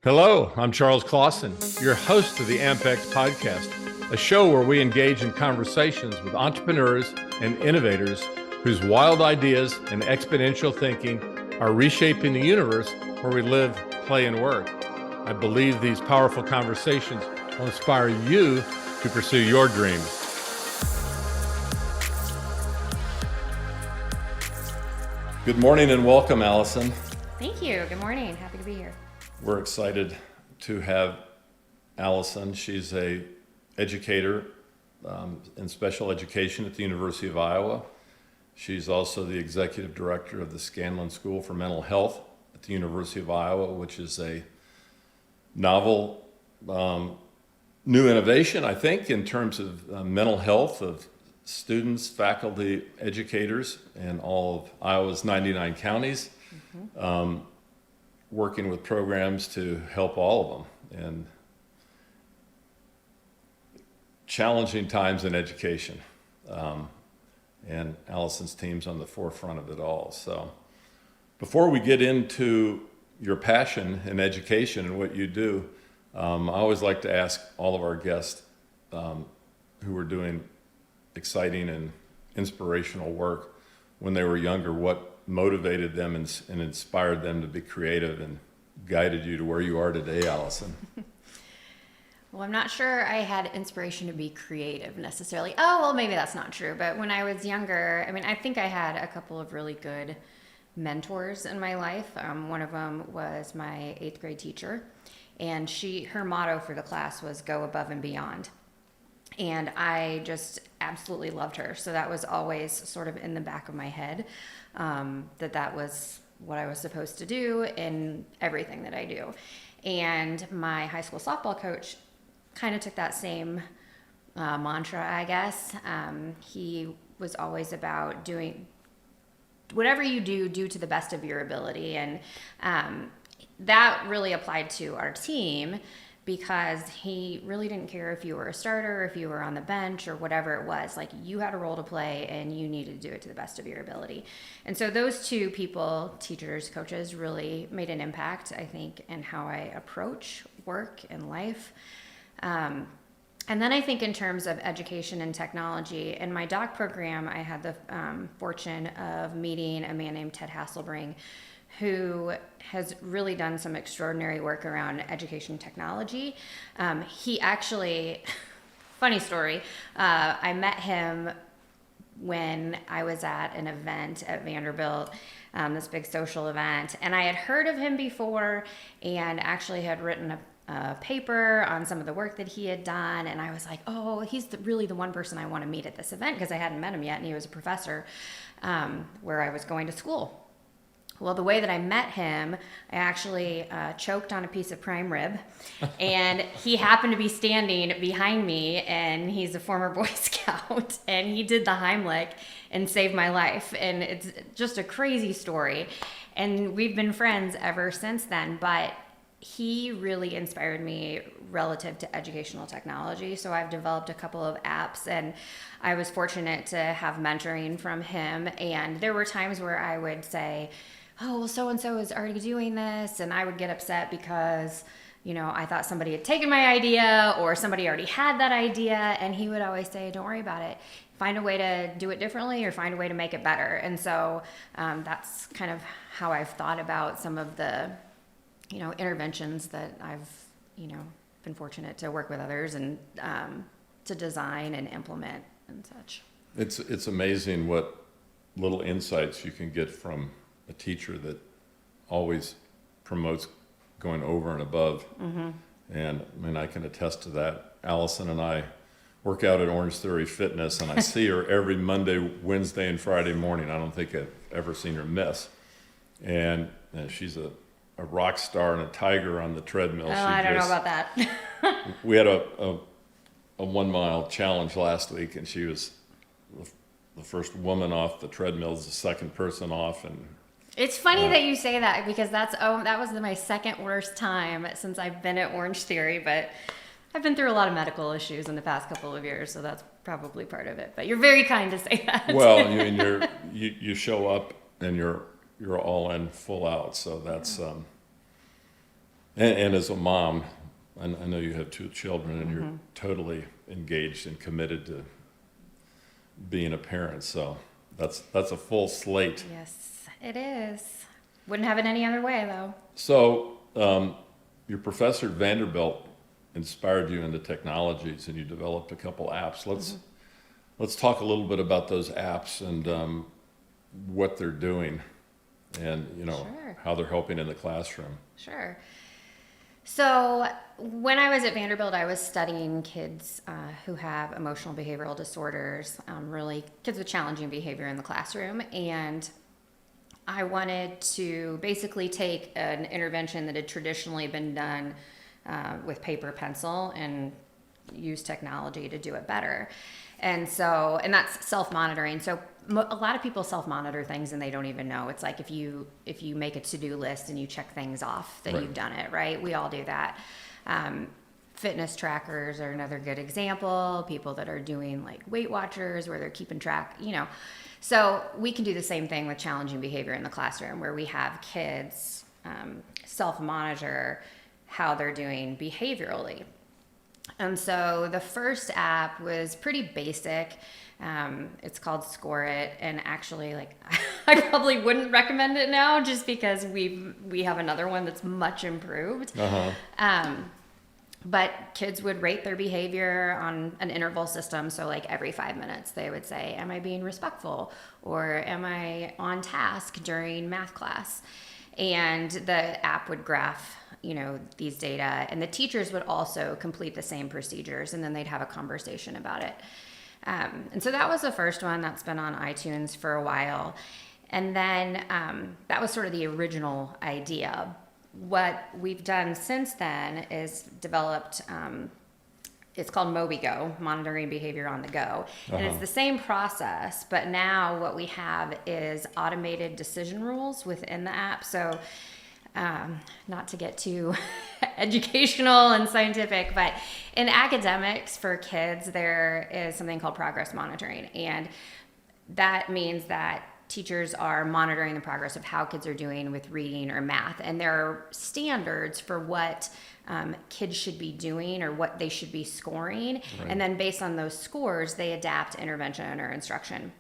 Hello, I'm Charles Clausen, your host of the AMPx Podcast, a show where we engage in conversations with entrepreneurs and innovators whose wild ideas and exponential thinking are reshaping the universe where we live, play, and work. I believe these powerful conversations will inspire you to pursue your dreams. Good morning and welcome, Allison. Thank you. Good morning. Happy to be here. We're excited to have Allison. She's a educator in special education at the University of Iowa. She's also the executive director of the Scanlan School for Mental Health at the University of Iowa, which is a novel new innovation, I think, in terms of mental health of students, faculty, educators in all of Iowa's 99 counties. Working with programs to help all of them in challenging times in education. And Allison's team's on the forefront of it all. So before we get into your passion in education and what you do, I always like to ask all of our guests who are doing exciting and inspirational work when they were younger, what motivated them and inspired them to be creative and guided you to where you are today, Allison? Well, I'm not sure I had inspiration to be creative necessarily. Oh, well, maybe that's not true. But when I was younger, I think I had a couple of really good mentors in my life. One of them was my 8th grade teacher, and her motto for the class was go above and beyond. And I just absolutely loved her. So that was always sort of in the back of my head, that was what I was supposed to do in everything that I do. And my high school softball coach kind of took that same mantra, I guess. He was always about doing whatever you do to the best of your ability. And that really applied to our team, because he really didn't care if you were a starter, if you were on the bench, or whatever it was. Like, you had a role to play and you needed to do it to the best of your ability. And so those two people, teachers, coaches, really made an impact, I think, in how I approach work and life. And then I think in terms of education and technology, in my doc program, I had the fortune of meeting a man named Ted Hasselbring, who has really done some extraordinary work around education technology. He actually, funny story, I met him when I was at an event at Vanderbilt, this big social event, and I had heard of him before and actually had written a paper on some of the work that he had done, and I was like, oh, he's really the one person I want to meet at this event, because I hadn't met him yet, and he was a professor where I was going to school. Well, the way that I met him, I actually choked on a piece of prime rib, and he happened to be standing behind me, and he's a former Boy Scout, and he did the Heimlich and saved my life, and it's just a crazy story, and we've been friends ever since then. But he really inspired me relative to educational technology, so I've developed a couple of apps, and I was fortunate to have mentoring from him, and there were times where I would say, oh, well, so-and-so is already doing this, and I would get upset because, I thought somebody had taken my idea or somebody already had that idea, and he would always say, don't worry about it. Find a way to do it differently or find a way to make it better. And so that's kind of how I've thought about some of the, interventions that I've, been fortunate to work with others and to design and implement and such. It's amazing what little insights you can get from a teacher that always promotes going over and above. And I can attest to that. Allison and I work out at Orange Theory Fitness, and I see her every Monday, Wednesday, and Friday morning. I don't think I've ever seen her miss. And she's a rock star and a tiger on the treadmill. I don't know about that. We had a 1 mile challenge last week, and she was the first woman off the treadmill, the second person off, and it's funny that you say that, because that was my second worst time since I've been at Orange Theory, but I've been through a lot of medical issues in the past couple of years, so that's probably part of it. But you're very kind to say that. Well, you show up and you're all in, full out, so that's And as a mom, I know you have 2 children, and you're totally engaged and committed to being a parent. So that's a full slate. Yes, it is. Wouldn't have it any other way, though. So your professor at Vanderbilt inspired you into technologies, and you developed a couple apps. Let's talk a little bit about those apps and what they're doing, and Sure. how they're helping in the classroom. Sure. So when I was at Vanderbilt, I was studying kids who have emotional behavioral disorders, really kids with challenging behavior in the classroom. And I wanted to basically take an intervention that had traditionally been done with paper, pencil, and use technology to do it better. And that's self-monitoring. So a lot of people self-monitor things and they don't even know. It's like if you make a to-do list and you check things off that you've done it, right? We all do that. Fitness trackers are another good example. People that are doing like Weight Watchers where they're keeping track, So we can do the same thing with challenging behavior in the classroom where we have kids self-monitor how they're doing behaviorally. And so the first app was pretty basic. It's called Score It, and actually, I probably wouldn't recommend it now, just because we have another one that's much improved. But kids would rate their behavior on an interval system. So every 5 minutes, they would say, "Am I being respectful?" or "Am I on task during math class?" And the app would graph these data, and the teachers would also complete the same procedures, and then they'd have a conversation about it. And so that was the first one that's been on iTunes for a while. And then that was sort of the original idea. What we've done since then is developed, it's called MobiGo, Monitoring Behavior on the Go. And it's the same process, but now what we have is automated decision rules within the app. So not to get too educational and scientific, but in academics for kids, there is something called progress monitoring. And that means that teachers are monitoring the progress of how kids are doing with reading or math. And there are standards for what kids should be doing or what they should be scoring. Right. And then based on those scores, they adapt intervention or instruction.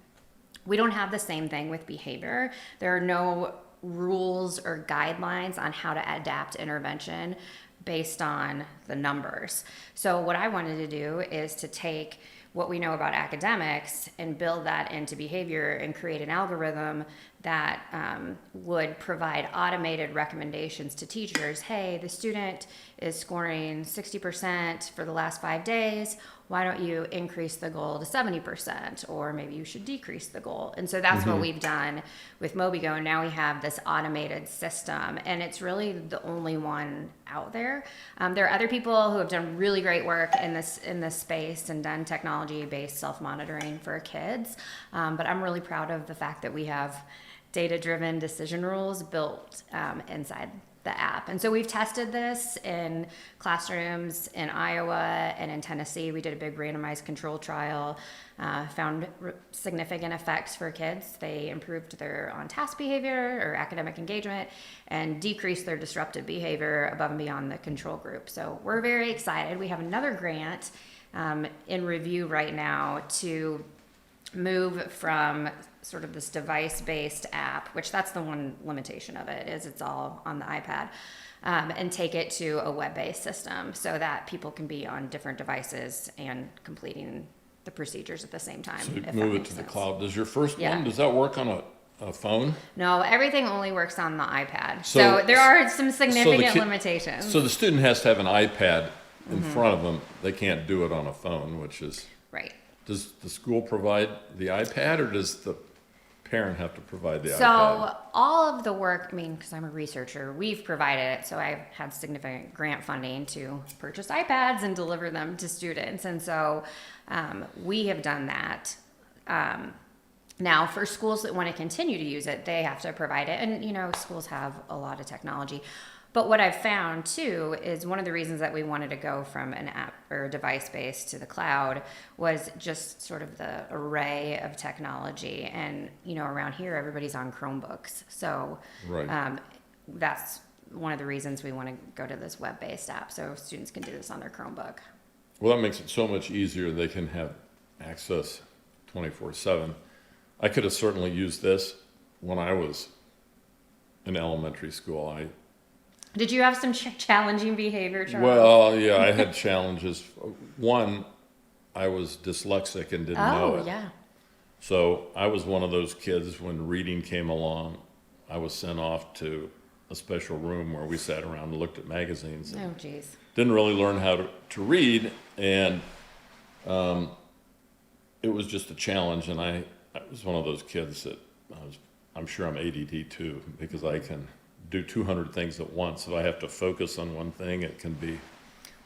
We don't have the same thing with behavior. There are no rules or guidelines on how to adapt intervention based on the numbers. So what I wanted to do is to take what we know about academics and build that into behavior and create an algorithm that would provide automated recommendations to teachers. Hey, the student is scoring 60% for the last 5 days. Why don't you increase the goal to 70%? Or maybe you should decrease the goal. And so that's what we've done with MobiGo. And now we have this automated system, and it's really the only one out there. There are other people who have done really great work in this space and done technology-based self-monitoring for kids. But I'm really proud of the fact that we have data-driven decision rules built inside the app. And so we've tested this in classrooms in Iowa and in Tennessee. We did a big randomized control trial, found significant effects for kids. They improved their on-task behavior or academic engagement and decreased their disruptive behavior above and beyond the control group. So we're very excited. We have another grant in review right now to move from sort of this device-based app, which that's the one limitation of it, is it's all on the iPad, and take it to a web-based system so that people can be on different devices and completing the procedures at the same time. So move it to the cloud. Does your first one, does that work on a phone? No, everything only works on the iPad. So there are some significant limitations. So the student has to have an iPad in front of them. They can't do it on a phone, which is... Right. Does the school provide the iPad, or does the parent have to provide the iPad? So all of the work, because I'm a researcher, we've provided it. So I've had significant grant funding to purchase iPads and deliver them to students. And so we have done that. Now, for schools that want to continue to use it, they have to provide it. And, schools have a lot of technology. But what I've found, too, is one of the reasons that we wanted to go from an app or device-based to the cloud was just sort of the array of technology. And, around here, everybody's on Chromebooks. So that's one of the reasons we want to go to this web-based app, so students can do this on their Chromebook. Well, that makes it so much easier. They can have access 24/7. I could have certainly used this when I was in elementary school. Did you have some challenging behavior, Charles? Well, yeah, I had challenges. One, I was dyslexic and didn't know it. Oh, yeah. So I was one of those kids when reading came along, I was sent off to a special room where we sat around and looked at magazines. Oh, geez. Didn't really learn how to read, and it was just a challenge. And I was one of those kids that I'm sure I'm ADD too, because I can do 200 things at once. If I have to focus on one thing, it can be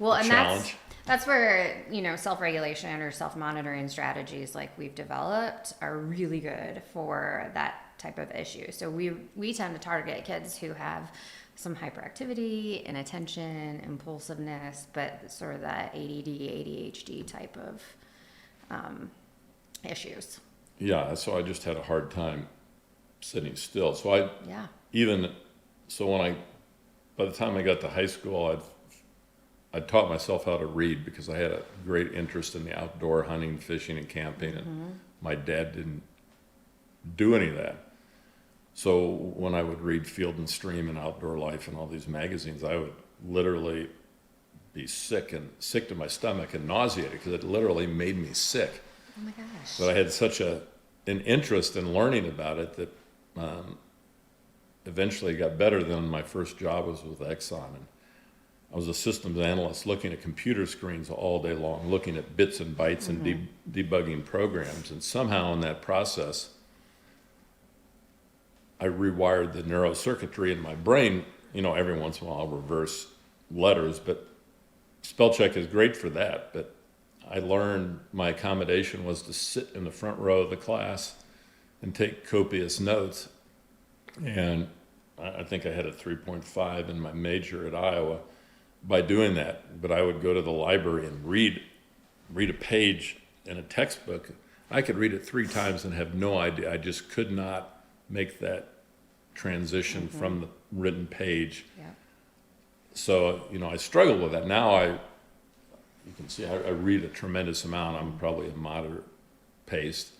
a challenge. That's where, self-regulation or self-monitoring strategies like we've developed are really good for that type of issue. So we tend to target kids who have some hyperactivity, inattention, impulsiveness, but sort of that ADD, ADHD type of issues. Yeah, so I just had a hard time sitting still. So by the time I got to high school, I'd taught myself how to read because I had a great interest in the outdoor hunting, fishing, and camping, and my dad didn't do any of that. So when I would read Field and Stream and Outdoor Life and all these magazines, I would literally be sick to my stomach and nauseated because it literally made me sick. Oh my gosh. But I had such an interest in learning about it that eventually got better. Than my first job was with Exxon, and I was a systems analyst looking at computer screens all day long, looking at bits and bytes and debugging programs. And somehow in that process, I rewired the neurocircuitry in my brain. Every once in a while I'll reverse letters, but spell check is great for that. But I learned my accommodation was to sit in the front row of the class and take copious notes. And I think I had a 3.5 in my major at Iowa by doing that. But I would go to the library and read a page in a textbook. I could read it 3 times and have no idea. I just could not make that transition from the written page. Yeah. So, I struggled with that. Now you can see I read a tremendous amount. I'm probably a moderate paced,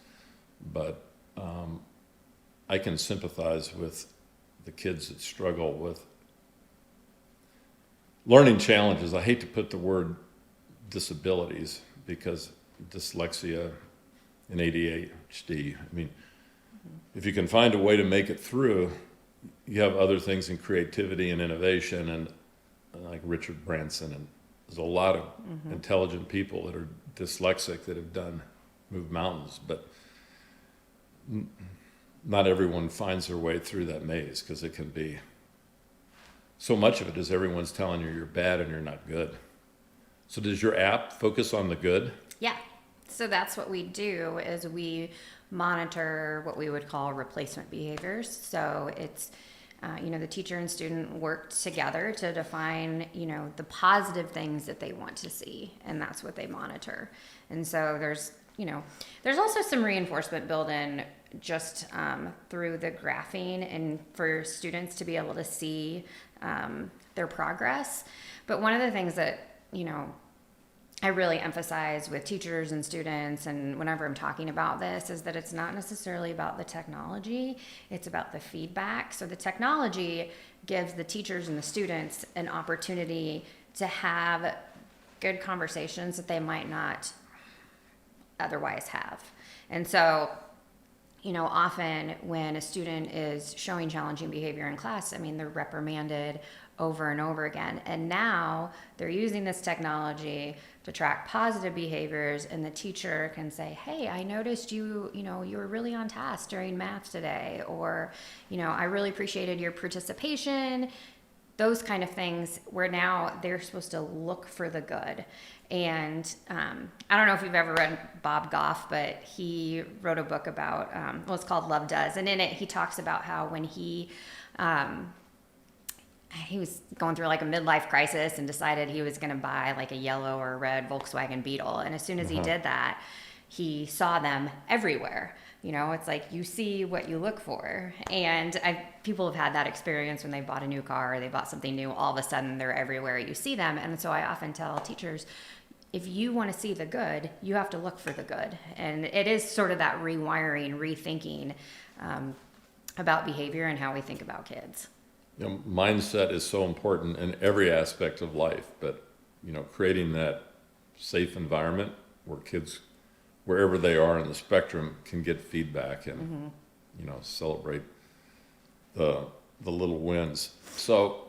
but I can sympathize with the kids that struggle with learning challenges. I hate to put the word disabilities because dyslexia and ADHD, if you can find a way to make it through, you have other things in creativity and innovation, and like Richard Branson, and there's a lot of intelligent people that are dyslexic that have moved mountains, but not everyone finds their way through that maze because it can be, so much of it is everyone's telling you you're bad and you're not good. So does your app focus on the good? Yeah. So that's what we do is we monitor what we would call replacement behaviors. So it's, the teacher and student work together to define, the positive things that they want to see, and that's what they monitor. And so there's also some reinforcement built in just through the graphing and for students to be able to see their progress. But one of the things that, I really emphasize with teachers and students, and whenever I'm talking about this, is that it's not necessarily about the technology, it's about the feedback. So the technology gives the teachers and the students an opportunity to have good conversations that they might not otherwise have. And so, often when a student is showing challenging behavior in class, they're reprimanded over and over again. And now they're using this technology to track positive behaviors, and the teacher can say, hey, I noticed you were really on task during math today, or, I really appreciated your participation. Those kind of things where now they're supposed to look for the good. And I don't know if you've ever read Bob Goff, but he wrote a book about, it's called Love Does. And in it, he talks about how when he was going through like a midlife crisis and decided he was going to buy like a yellow or red Volkswagen Beetle. And as soon as he did that, he saw them everywhere. It's like you see what you look for. And people have had that experience when they bought a new car or they bought something new. All of a sudden, they're everywhere. You see them. And so I often tell teachers, if you want to see the good, you have to look for the good. And it is sort of that rewiring, rethinking about behavior and how we think about kids. Mindset is so important in every aspect of life, but creating that safe environment where kids, wherever they are in the spectrum, can get feedback and celebrate the little wins. So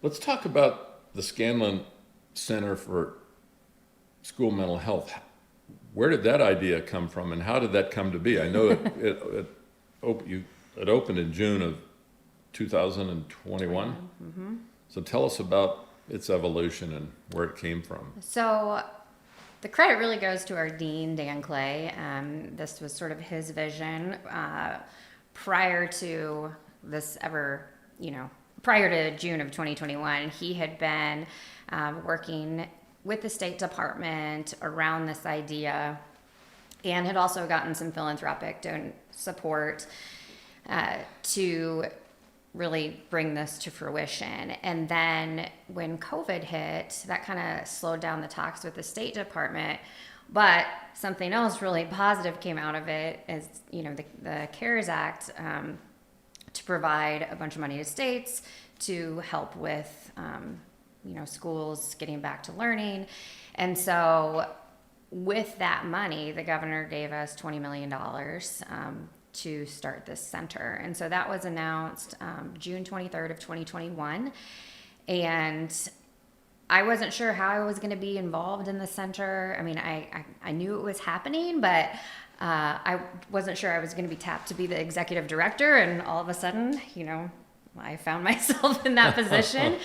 let's talk about the Scanlan Center for School Mental Health. Where did that idea come from, and how did that come to be? I know it opened in June of 2021. Mm-hmm. So tell us about its evolution and where it came from. So the credit really goes to our dean, Dan Clay. This was sort of his vision prior to this prior to June of 2021. He had been working with the State Department around this idea and had also gotten some philanthropic support to really bring this to fruition. And then when COVID hit, that kind of slowed down the talks with the State Department. But something else really positive came out of it is, the CARES Act to provide a bunch of money to states to help with, schools getting back to learning. And so with that money, the governor gave us $20 million to start this center. And so that was announced June 23rd of 2021. And I wasn't sure how I was going to be involved in the center. I mean, I knew it was happening, but I wasn't sure I was going to be tapped to be the executive director. And all of a sudden, I found myself in that position.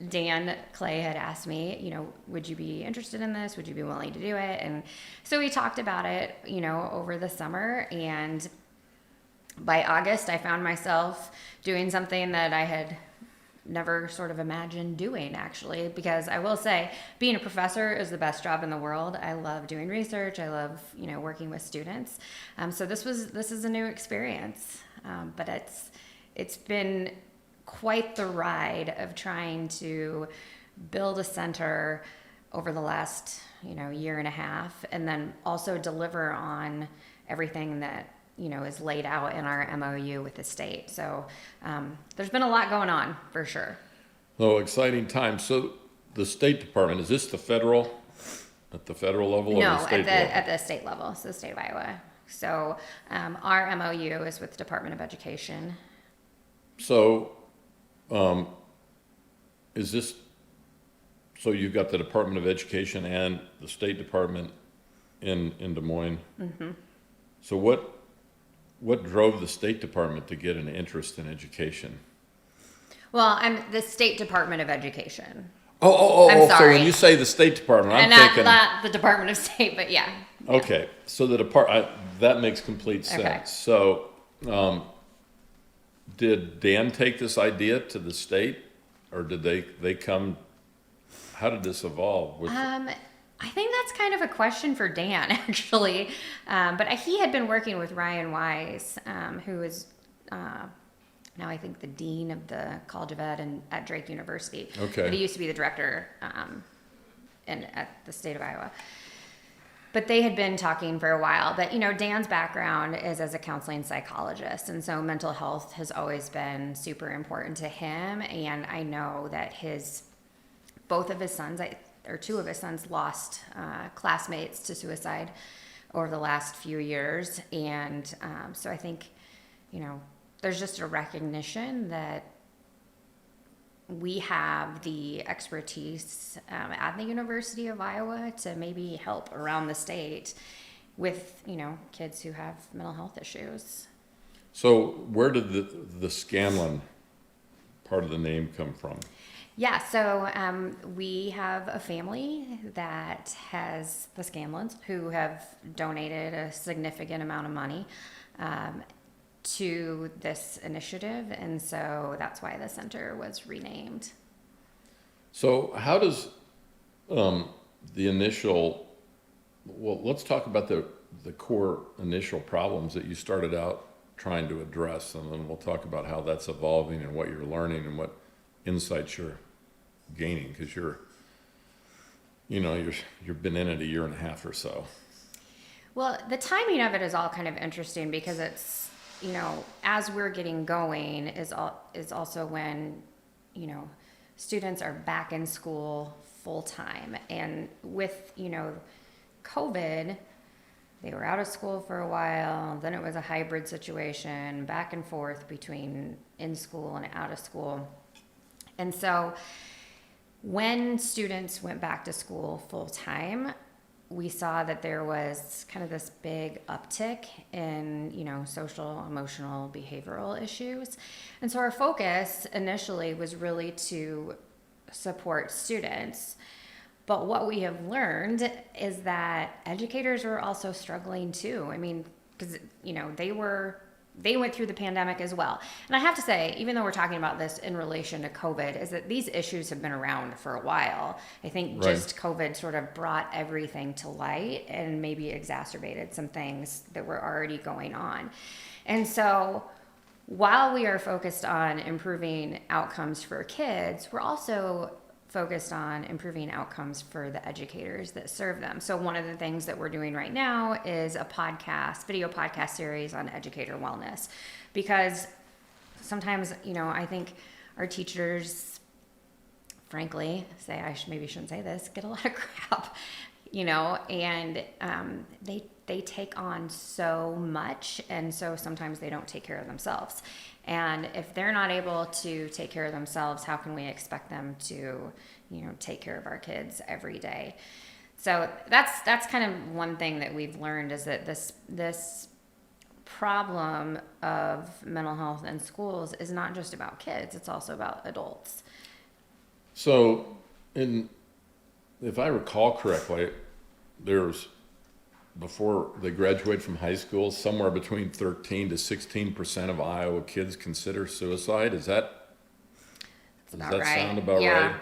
Dan Clay had asked me, would you be interested in this? Would you be willing to do it? And so we talked about it, over the summer. And by August, I found myself doing something that I had never sort of imagined doing, actually, because I will say being a professor is the best job in the world. I love doing research. I love, working with students. So this is a new experience, but it's been quite the ride of trying to build a center over the last, year and a half, and then also deliver on everything that, is laid out in our MOU with the state. So there's been a lot going on for sure. Oh, exciting time. So the State Department, is this at the federal level or the state level? At the state level, so the state of Iowa. So our MOU is with the Department of Education. So so you've got the Department of Education and the State Department in Des Moines. Mm-hmm. So what drove the State Department to get an interest in education? Well, I'm the State Department of Education. I'm sorry. So when you say the State Department, I'm thinking not the Department of State, but yeah. Okay, so that makes complete sense. Okay. So did Dan take this idea to the state, or did they come? How did this evolve? I think that's kind of a question for Dan, actually. But he had been working with Ryan Wise, who is now I think the dean of the College of Ed at Drake University. Okay. But he used to be the director at the state of Iowa. But they had been talking for a while. But, Dan's background is as a counseling psychologist. And so mental health has always been super important to him. And I know that both of his sons, or two of his sons, lost classmates to suicide over the last few years. And so I think, there's just a recognition that we have the expertise at the University of Iowa to maybe help around the state with, kids who have mental health issues. So where did the Scanlan part of the name come from? Yeah, so we have a family that has the Scanlans who have donated a significant amount of money to this initiative, and so that's why the center was renamed. So how does the initial, let's talk about the core initial problems that you started out trying to address, and then we'll talk about how that's evolving and what you're learning and what insights you're gaining, because you've been in it a year and a half or so. Well, the timing of it is all kind of interesting because it's, as we're getting going is also when, students are back in school full time. And with, COVID, they were out of school for a while, then it was a hybrid situation, back and forth between in school and out of school. And so when students went back to school full time, we saw that there was kind of this big uptick in, social, emotional, behavioral issues. And so our focus initially was really to support students. But what we have learned is that educators are also struggling too. I mean, because, they went through the pandemic as well. And I have to say, even though we're talking about this in relation to COVID, is that these issues have been around for a while. I think just COVID sort of brought everything to light and maybe exacerbated some things that were already going on. And so while we are focused on improving outcomes for kids, we're also focused on improving outcomes for the educators that serve them. So one of the things that we're doing right now is a video podcast series on educator wellness, because sometimes, I think our teachers, frankly, maybe shouldn't say this, get a lot of crap, and they take on so much, and so sometimes they don't take care of themselves. And if they're not able to take care of themselves, how can we expect them to, take care of our kids every day? So that's kind of one thing that we've learned, is that this problem of mental health in schools is not just about kids, it's also about adults. So, if I recall correctly, there's, before they graduate from high school, somewhere between 13 to 16% of Iowa kids consider suicide. Does that sound about right?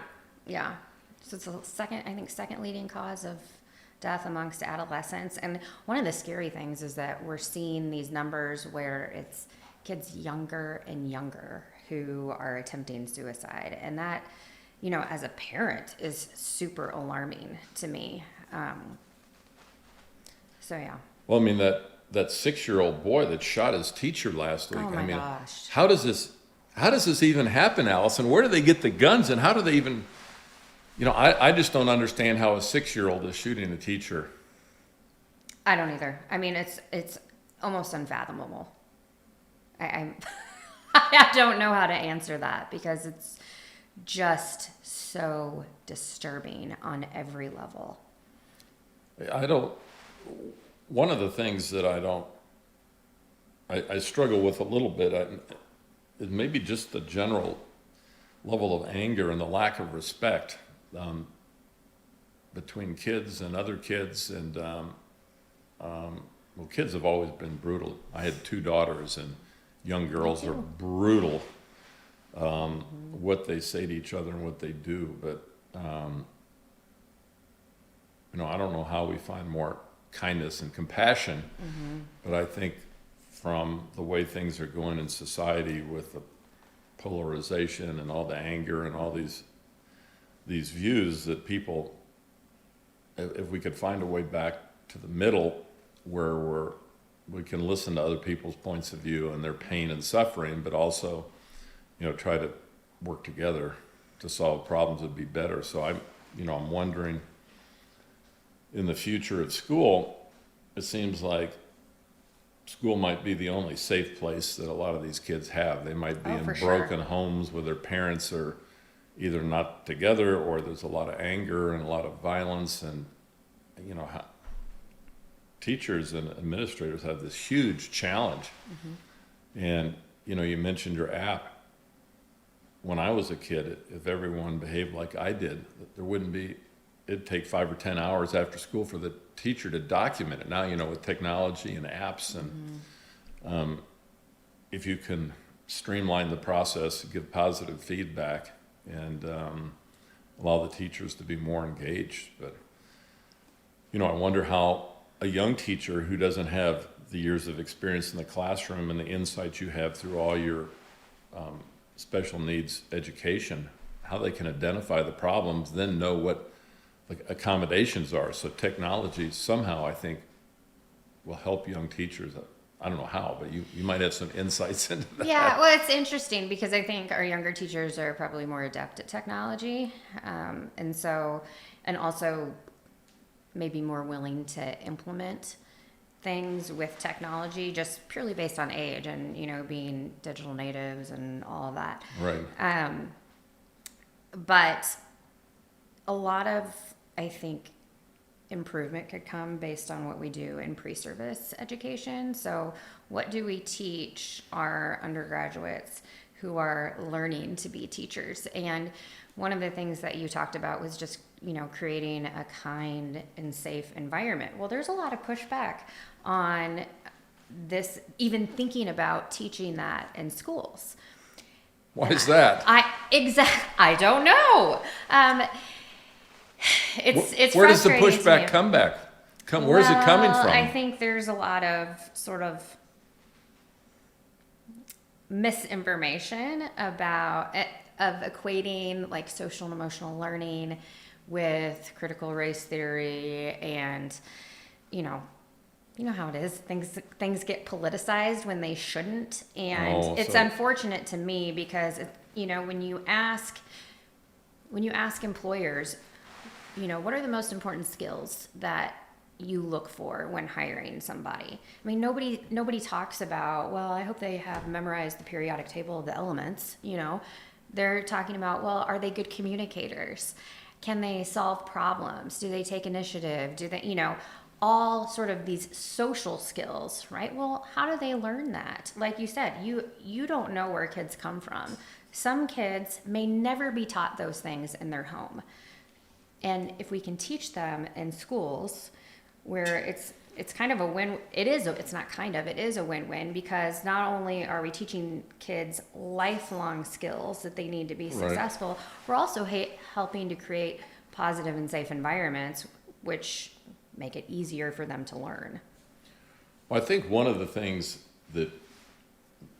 Yeah. So it's the second leading cause of death amongst adolescents. And one of the scary things is that we're seeing these numbers where it's kids younger and younger who are attempting suicide. And that, as a parent, is super alarming to me. So yeah. Well, I mean, that 6-year-old boy that shot his teacher last week. Oh my gosh. How does this even happen, Allison? Where do they get the guns, and how do they even, I just don't understand how a 6-year-old is shooting a teacher. I don't either. I mean, it's almost unfathomable. I don't know how to answer that, because it's just so disturbing on every level. One of the things that I struggle with a little bit is maybe just the general level of anger and the lack of respect between kids and other kids. And kids have always been brutal. I had 2 daughters, and young girls are brutal, what they say to each other and what they do. But I don't know how we find more kindness and compassion, but I think from the way things are going in society, with the polarization and all the anger and all these views, that people, if we could find a way back to the middle where we can listen to other people's points of view and their pain and suffering, but also, try to work together to solve problems, would be better. So I'm wondering, in the future of school, it seems like school might be the only safe place that a lot of these kids have. They might be in broken homes where their parents are either not together, or there's a lot of anger and a lot of violence. And, teachers and administrators have this huge challenge. And, you mentioned your app. When I was a kid, if everyone behaved like I did, it'd take 5 or 10 hours after school for the teacher to document it. Now, with technology and apps, and if you can streamline the process, give positive feedback, and allow the teachers to be more engaged. But, I wonder how a young teacher who doesn't have the years of experience in the classroom and the insights you have through all your special needs education, how they can identify the problems, then know what like accommodations are. So technology somehow, I think, will help young teachers. I don't know how, but you might have some insights into that. Yeah, well, it's interesting because I think our younger teachers are probably more adept at technology, and also maybe more willing to implement things with technology just purely based on age and, being digital natives and all of that. Right. But a lot of, I think, improvement could come based on what we do in pre-service education. So what do we teach our undergraduates who are learning to be teachers? And one of the things that you talked about was just, creating a kind and safe environment. Well, there's a lot of pushback on this, even thinking about teaching that in schools. Why is that? I don't know. It's where does the frustrating to me. pushback come back? Where's it coming from? I think there's a lot of sort of misinformation of equating like social and emotional learning with critical race theory, and you know how it is. Things get politicized when they shouldn't, and it's unfortunate to me because when you ask employers, what are the most important skills that you look for when hiring somebody? I mean, nobody talks about, well, I hope they have memorized the periodic table of the elements. They're talking about, well, are they good communicators? Can they solve problems? Do they take initiative? Do they, all sort of these social skills, right? Well, how do they learn that? Like you said, you don't know where kids come from. Some kids may never be taught those things in their home. And if we can teach them in schools where it's kind of a win, it is a win-win, because not only are we teaching kids lifelong skills that they need to be successful, right, we're also helping to create positive and safe environments, which make it easier for them to learn. Well, I think one of the things that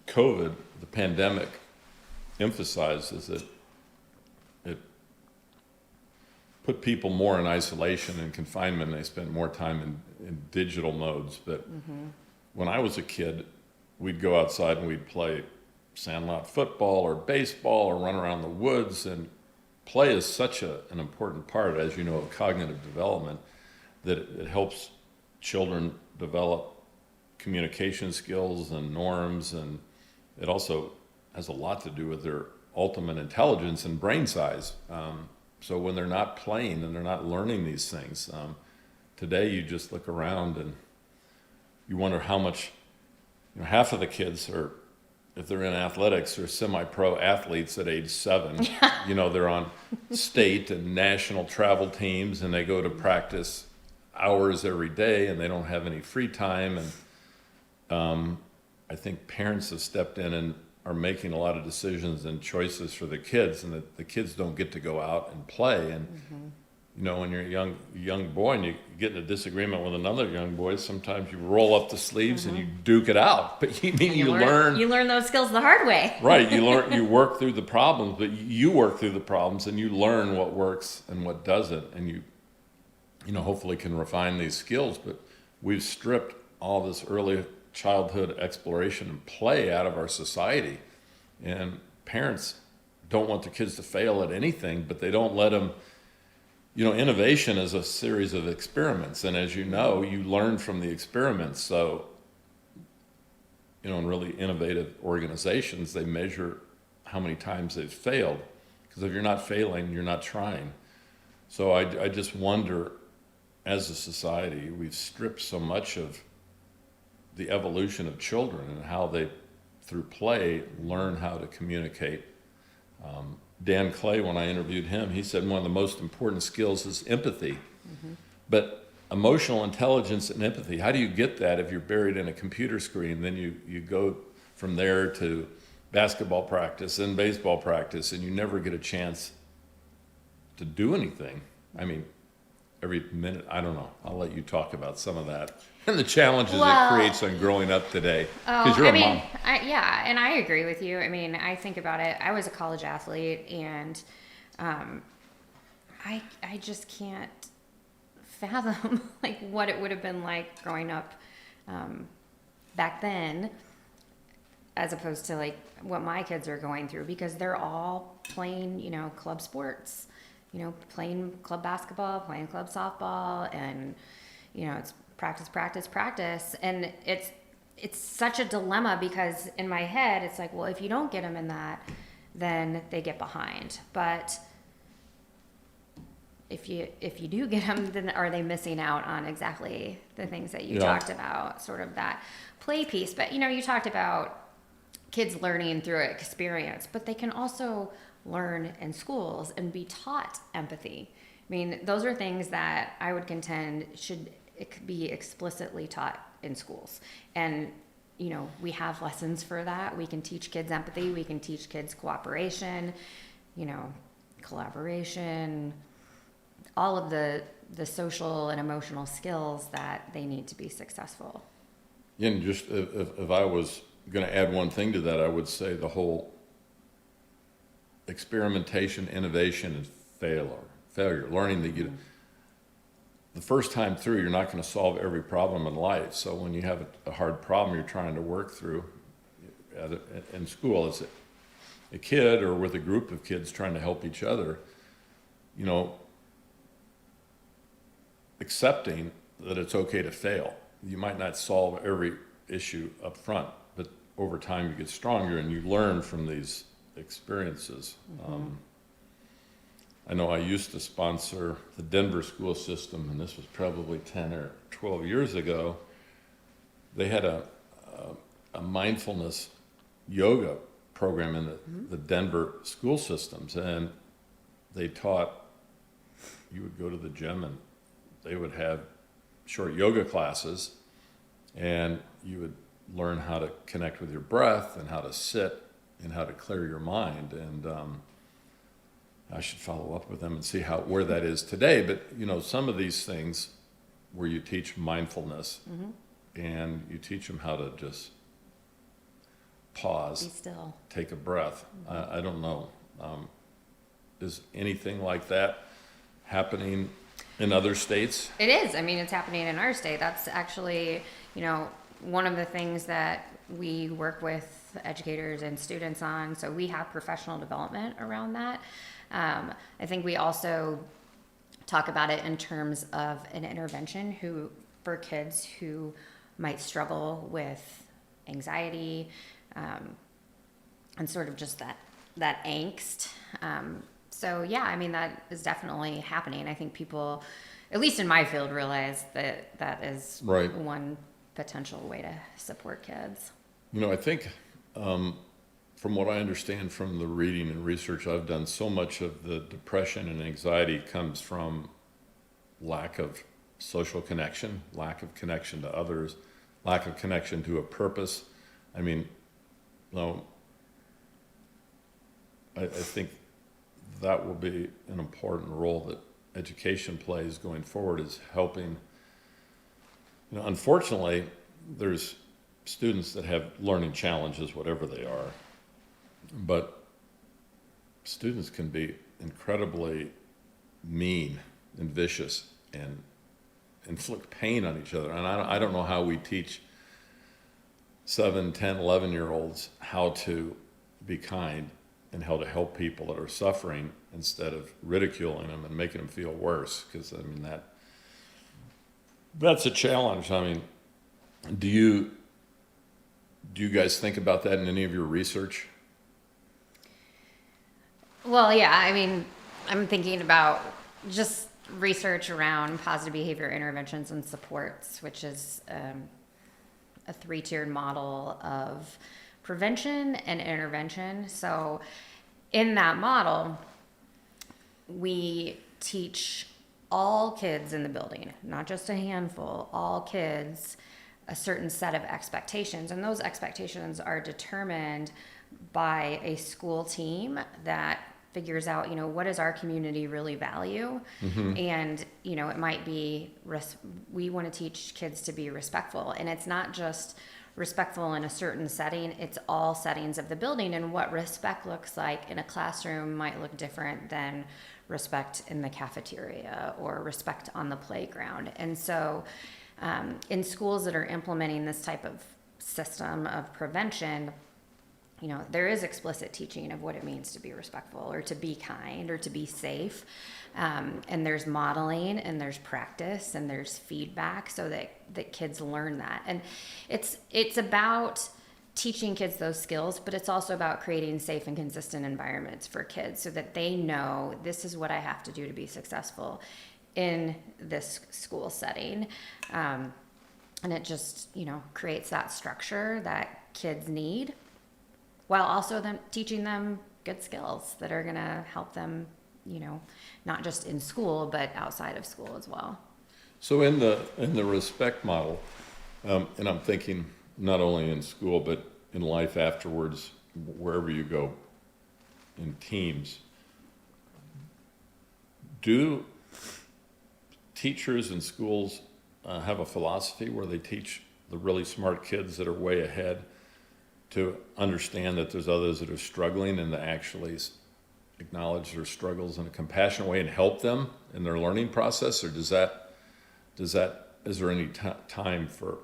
COVID, the pandemic, emphasized is that it put people more in isolation and confinement, and they spent more time in digital modes. But when I was a kid, we'd go outside and we'd play sandlot football or baseball or run around the woods, and play is such an important part, as you know, of cognitive development, that it helps children develop communication skills and norms, and it also has a lot to do with their ultimate intelligence and brain size. So when they're not playing and they're not learning these things, today you just look around and you wonder how much, half of the kids are, if they're in athletics, are semi-pro athletes at age 7. They're on state and national travel teams, and they go to practice hours every day, and they don't have any free time. And I think parents have stepped in and are making a lot of decisions and choices for the kids, and that the kids don't get to go out and play. And when you're a young boy and you get in a disagreement with another young boy, sometimes you roll up the sleeves and you duke it out. But you learn those skills the hard way. Right, you work through the problems, but you work through the problems and you learn what works and what doesn't, and you hopefully can refine these skills. But we've stripped all this early childhood exploration and play out of our society, and parents don't want their kids to fail at anything, but they don't let them. Innovation is a series of experiments, and as you learn from the experiments. So in really innovative organizations, they measure how many times they've failed, because if you're not failing, you're not trying. So I just wonder, as a society, we've stripped so much of the evolution of children and how they, through play, learn how to communicate. Dan Clay, when I interviewed him, he said one of the most important skills is empathy. But emotional intelligence and empathy, how do you get that if you're buried in a computer screen? Then you go from there to basketball practice and baseball practice, and you never get a chance to do anything. I mean, every minute. I don't know. I'll let you talk about some of that and the challenges it Well, creates on growing up today. Oh, Because you're I a mean, mom. yeah, and I agree with you. I mean, I think about it. I was a college athlete, and I just can't fathom like what it would have been like growing up back then, as opposed to like what my kids are going through, because they're all playing, club sports, playing club basketball, playing club softball, and it's practice, practice, practice, and it's such a dilemma, because in my head it's like, well, if you don't get them in that, then they get behind. But if you do get them, then are they missing out on exactly the things that you talked about, sort of that play piece? But you talked about kids learning through experience, but they can also learn in schools and be taught empathy. I mean, those are things that I would contend should be explicitly taught in schools. And we have lessons for that. We can teach kids empathy. We can teach kids cooperation, collaboration, all of the social and emotional skills that they need to be successful. Yeah, and just if I was going to add one thing to that, I would say the whole experimentation, innovation, and failure. Learning that the first time through, you're not going to solve every problem in life. So when you have a hard problem you're trying to work through in school, as a kid or with a group of kids trying to help each other, accepting that it's okay to fail. You might not solve every issue up front, but over time you get stronger and you learn from these experiences. I know I used to sponsor the Denver school system, and this was probably 10 or 12 years ago. They had a mindfulness yoga program in the Denver school systems, and they taught, you would go to the gym and they would have short yoga classes, and you would learn how to connect with your breath and how to sit and how to clear your mind. And I should follow up with them and see where that is today. But some of these things where you teach mindfulness and you teach them how to just pause, be still, take a breath. I don't know. Is anything like that happening in other states? It is. I mean, it's happening in our state. That's actually, one of the things that we work with educators and students on. So we have professional development around that. I think we also talk about it in terms of an intervention for kids who might struggle with anxiety, and sort of just that angst. So yeah, I mean, that is definitely happening. I think people, at least in my field, realize that is Right. one potential way to support kids. I think from what I understand from the reading and research I've done, so much of the depression and anxiety comes from lack of social connection, lack of connection to others, lack of connection to a purpose. I mean, I think that will be an important role that education plays going forward, is helping. Unfortunately, there's students that have learning challenges, whatever they are, but students can be incredibly mean and vicious and inflict pain on each other. And I don't know how we teach 7, 10, 11-year-olds how to be kind and how to help people that are suffering instead of ridiculing them and making them feel worse. Because, I mean, that's a challenge. I mean, do you guys think about that in any of your research? Well, yeah, I mean, I'm thinking about just research around positive behavior interventions and supports, which is a 3-tiered model of prevention and intervention. So in that model, we teach all kids in the building, not just a handful, all kids, a certain set of expectations. And those expectations are determined by a school team that figures out, what does our community really value? And, it might be, we want to teach kids to be respectful. And it's not just respectful in a certain setting, it's all settings of the building. And what respect looks like in a classroom might look different than respect in the cafeteria or respect on the playground. And so in schools that are implementing this type of system of prevention, there is explicit teaching of what it means to be respectful or to be kind or to be safe. And there's modeling and there's practice and there's feedback so that kids learn that. And it's about teaching kids those skills, but it's also about creating safe and consistent environments for kids so that they know this is what I have to do to be successful in this school setting. And it just, creates that structure that kids need, while also them teaching them good skills that are going to help them, not just in school, but outside of school as well. So in the respect model, and I'm thinking not only in school, but in life afterwards, wherever you go in teams, do teachers in schools have a philosophy where they teach the really smart kids that are way ahead to understand that there's others that are struggling and to actually acknowledge their struggles in a compassionate way and help them in their learning process? Or is there any time for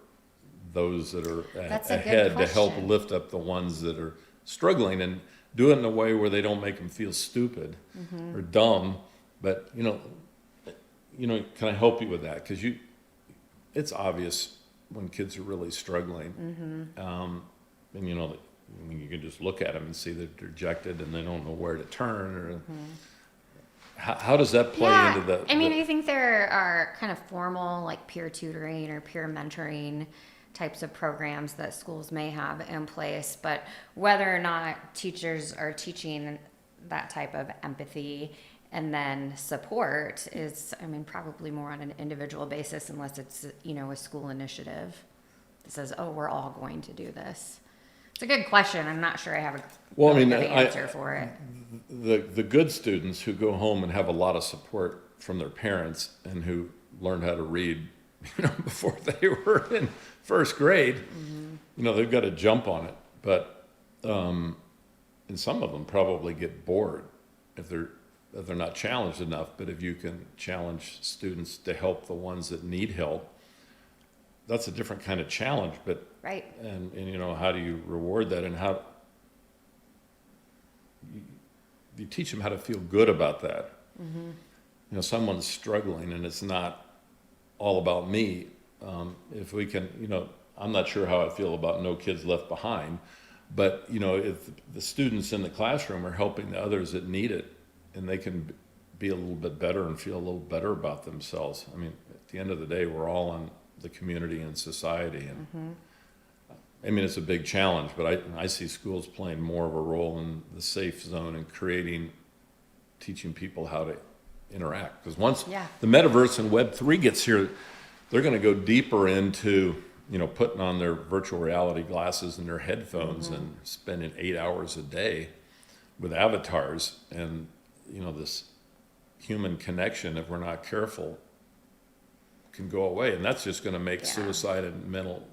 those that are ahead to help lift up the ones that are struggling and do it in a way where they don't make them feel stupid or dumb, but can I help you with that? Because it's obvious when kids are really struggling. And you can just look at them and see that they're dejected and they don't know where to turn. Or how does that play into that? I think there are kind of formal, like peer tutoring or peer mentoring types of programs that schools may have in place, but whether or not teachers are teaching that type of empathy and then support is, probably more on an individual basis, unless it's, a school initiative that says, oh, we're all going to do this. It's a good question. I'm not sure I have a good answer for it. The good students who go home and have a lot of support from their parents and who learned how to read, before they were in first grade, they've got to jump on it. But and some of them probably get bored if they're not challenged enough. But if you can challenge students to help the ones that need help, that's a different kind of challenge. But right. And how do you reward that, and how you teach them how to feel good about that? Someone's struggling and it's not all about me. If we can, I'm not sure how I feel about No Kids Left Behind, but if the students in the classroom are helping the others that need it, and they can be a little bit better and feel a little better about themselves. At the end of the day, we're all in the community and society, and it's a big challenge, but I see schools playing more of a role in the safe zone and teaching people how to interact. Because once the metaverse and Web3 gets here, they're going to go deeper into, putting on their virtual reality glasses and their headphones and spending 8 hours a day with avatars. And, this human connection, if we're not careful, can go away. And that's just going to make suicide and mental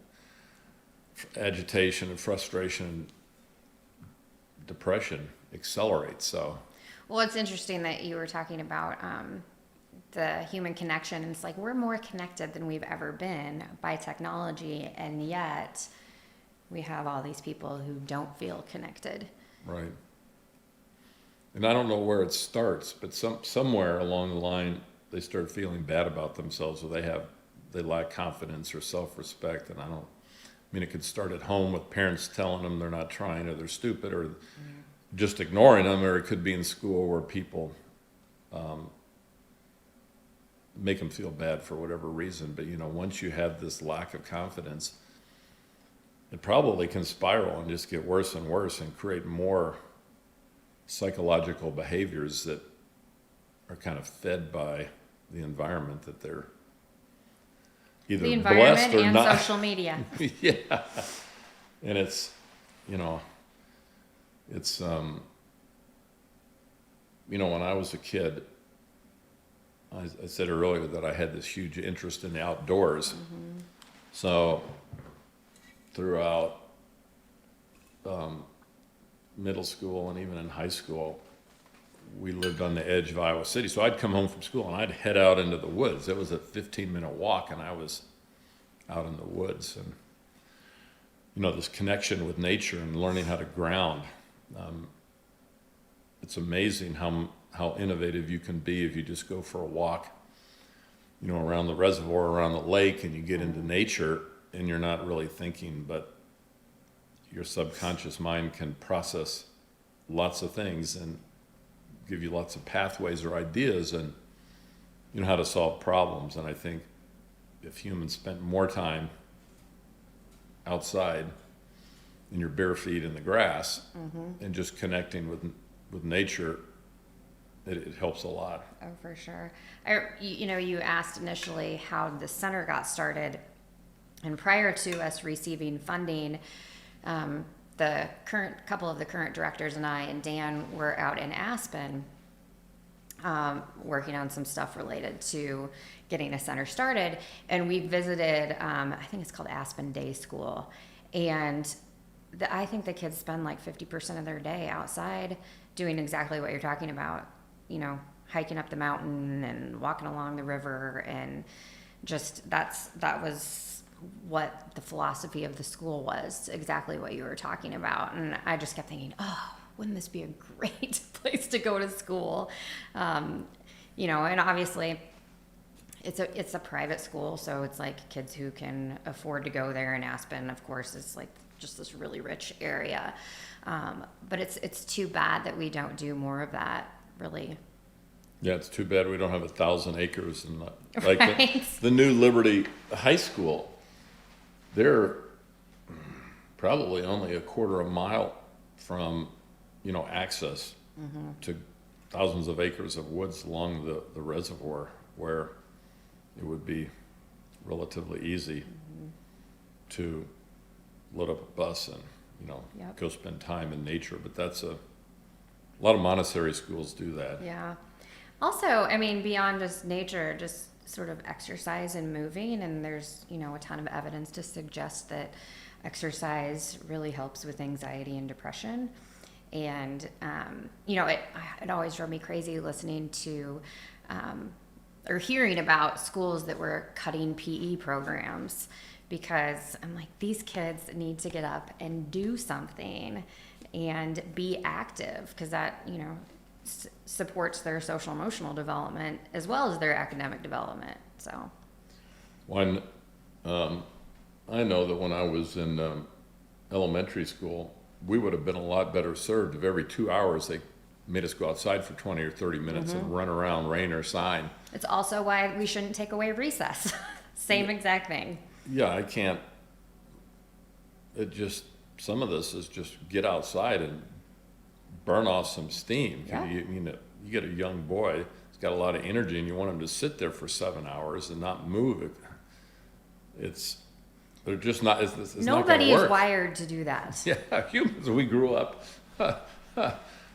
agitation and frustration and depression accelerate. So, well, it's interesting that you were talking about the human connection. It's like we're more connected than we've ever been by technology, and yet we have all these people who don't feel connected. Right. And I don't know where it starts, but somewhere along the line they start feeling bad about themselves, or they lack confidence or self-respect. And it could start at home with parents telling them they're not trying, or they're stupid, or just ignoring them, or it could be in school where people make them feel bad for whatever reason. But once you have this lack of confidence, it probably can spiral and just get worse and worse and create more psychological behaviors that are kind of fed by the environment that they're either the blessed environment or and not. social media. Yeah. And it's when I was a kid, I said earlier that I had this huge interest in the outdoors. So throughout middle school and even in high school, we lived on the edge of Iowa City. So I'd come home from school and I'd head out into the woods. It was a 15-minute walk and I was out in the woods. And, this connection with nature and learning how to ground. It's amazing how innovative you can be if you just go for a walk, around the reservoir, around the lake, and you get into nature and you're not really thinking, but your subconscious mind can process lots of things and give you lots of pathways or ideas and how to solve problems. And I think if humans spent more time outside in your bare feet in the grass and just connecting with nature, it helps a lot. Oh, for sure. You asked initially how the center got started, and prior to us receiving funding, the couple of the current directors and I and Dan were out in Aspen working on some stuff related to getting a center started, and we visited, I think it's called Aspen Day School, and I think the kids spend like 50% of their day outside doing exactly what you're talking about, hiking up the mountain and walking along the river, and just that was what the philosophy of the school was, exactly what you were talking about. And I just kept thinking, oh, wouldn't this be a great place to go to school? And obviously it's a private school, so it's like kids who can afford to go there. In Aspen, of course, is like just this really rich area. But it's too bad that we don't do more of that, really. Yeah, it's too bad we don't have 1,000 acres. And like right? the new Liberty High School, they're probably only a quarter of a mile from, access to thousands of acres of woods along the reservoir, where it would be relatively easy to load up a bus and, Yep. go spend time in nature. But that's a lot of Montessori schools do that. Yeah. Also, beyond just nature, just sort of exercise and moving, and there's, a ton of evidence to suggest that exercise really helps with anxiety and depression. And, it always drove me crazy listening to, or hearing about schools that were cutting PE programs, because I'm like, these kids need to get up and do something and be active, because that, supports their social emotional development as well as their academic development. So When I know that when I was in elementary school, we would have been a lot better served if every 2 hours they made us go outside for 20 or 30 minutes and run around, rain or shine. it's also why we shouldn't take away recess. Same exact thing. Yeah, I can't. Some of this is just get outside and burn off some steam. Yeah. You get a young boy, he's got a lot of energy, and you want him to sit there for 7 hours and not move. They're just not. It's Nobody not is work. wired to do that. Yeah, humans. We grew up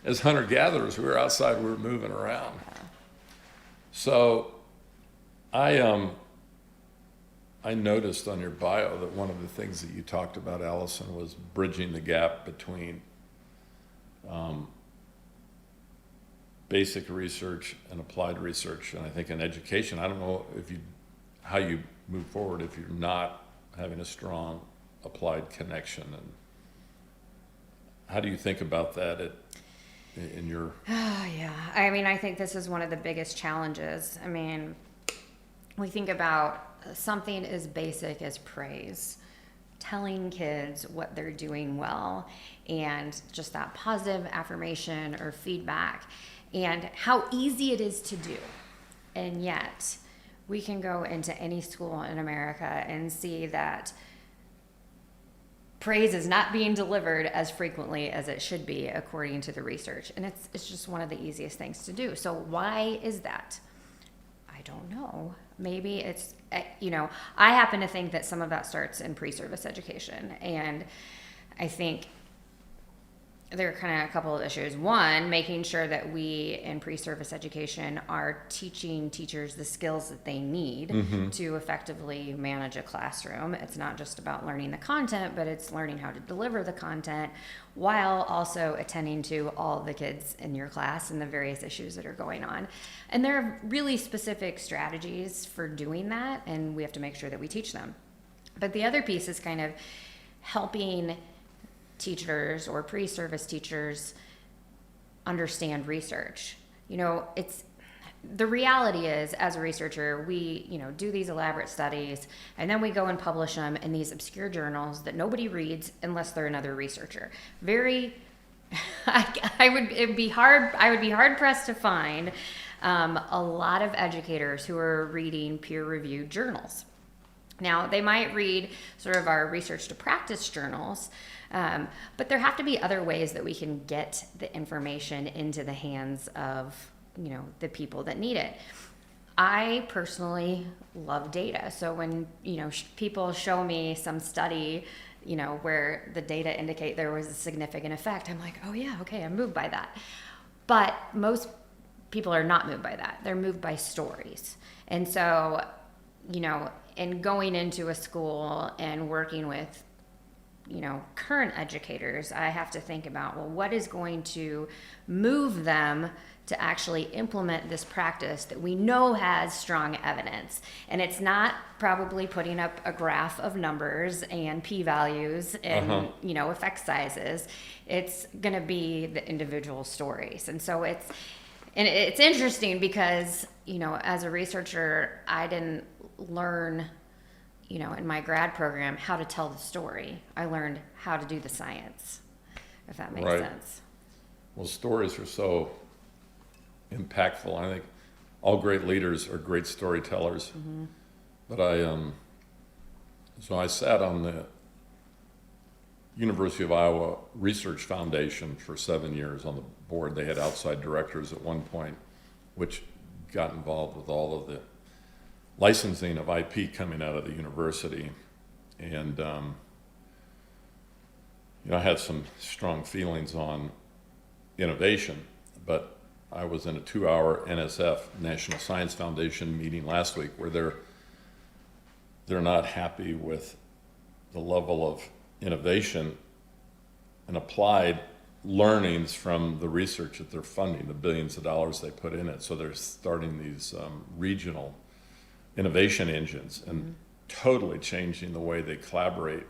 as hunter-gatherers. We were outside. We were moving around. So, I noticed on your bio that one of the things that you talked about, Allison, was bridging the gap between basic research and applied research. And I think in education, I don't know how you move forward if you're not having a strong applied connection. And how do you think about that in your... Oh, yeah. I think this is one of the biggest challenges. We think about something as basic as praise, telling kids what they're doing well, and just that positive affirmation or feedback, and how easy it is to do. And yet, we can go into any school in America and see that praise is not being delivered as frequently as it should be, according to the research. And it's just one of the easiest things to do. So why is that? I don't know. Maybe it's, I happen to think that some of that starts in pre-service education. And I think there are kind of a couple of issues. One, making sure that we in pre-service education are teaching teachers the skills that they need to effectively manage a classroom. It's not just about learning the content, but it's learning how to deliver the content while also attending to all the kids in your class and the various issues that are going on. And there are really specific strategies for doing that, and we have to make sure that we teach them. But the other piece is kind of helping teachers or pre-service teachers understand research. It's the reality is, as a researcher, we do these elaborate studies and then we go and publish them in these obscure journals that nobody reads unless they're another researcher. I would be hard pressed to find a lot of educators who are reading peer-reviewed journals. Now, they might read sort of our research to practice journals, but there have to be other ways that we can get the information into the hands of, the people that need it. I personally love data. So when, people show me some study, where the data indicate there was a significant effect, I'm like, oh yeah, okay, I'm moved by that. But most people are not moved by that. They're moved by stories. And so, in going into a school and working with, current educators, I have to think about, well, what is going to move them to actually implement this practice that we know has strong evidence. And it's not probably putting up a graph of numbers and p-values and, effect sizes. It's going to be the individual stories. And so it's interesting because, as a researcher, I didn't learn, in my grad program, how to tell the story. I learned how to do the science, if that makes sense. Well, stories are so impactful. I think all great leaders are great storytellers. But I sat on the University of Iowa Research Foundation for 7 years on the board. They had outside directors at one point, which got involved with all of the licensing of IP coming out of the university. And, I had some strong feelings on innovation, but I was in a 2-hour NSF, National Science Foundation meeting last week where they're not happy with the level of innovation and applied learnings from the research that they're funding, the billions of dollars they put in it. So they're starting these regional innovation engines and totally changing the way they collaborate.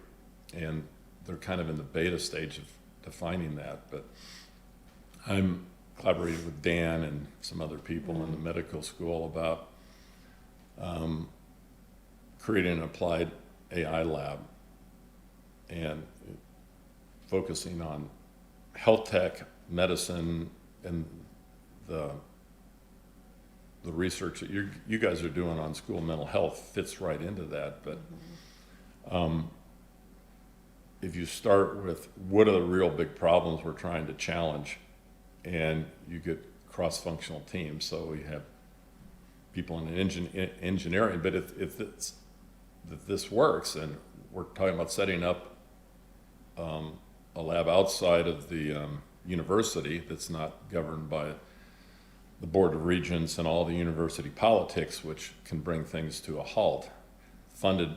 And they're kind of in the beta stage of defining that. But I'm collaborating with Dan and some other people in the medical school about creating an applied AI lab and focusing on health tech, medicine, and the research that you guys are doing on school mental health fits right into that. But if you start with what are the real big problems we're trying to challenge, and you get cross-functional teams. So we have people in engineering, but if this works, and we're talking about setting up a lab outside of the university that's not governed by the Board of Regents and all the university politics, which can bring things to a halt, funded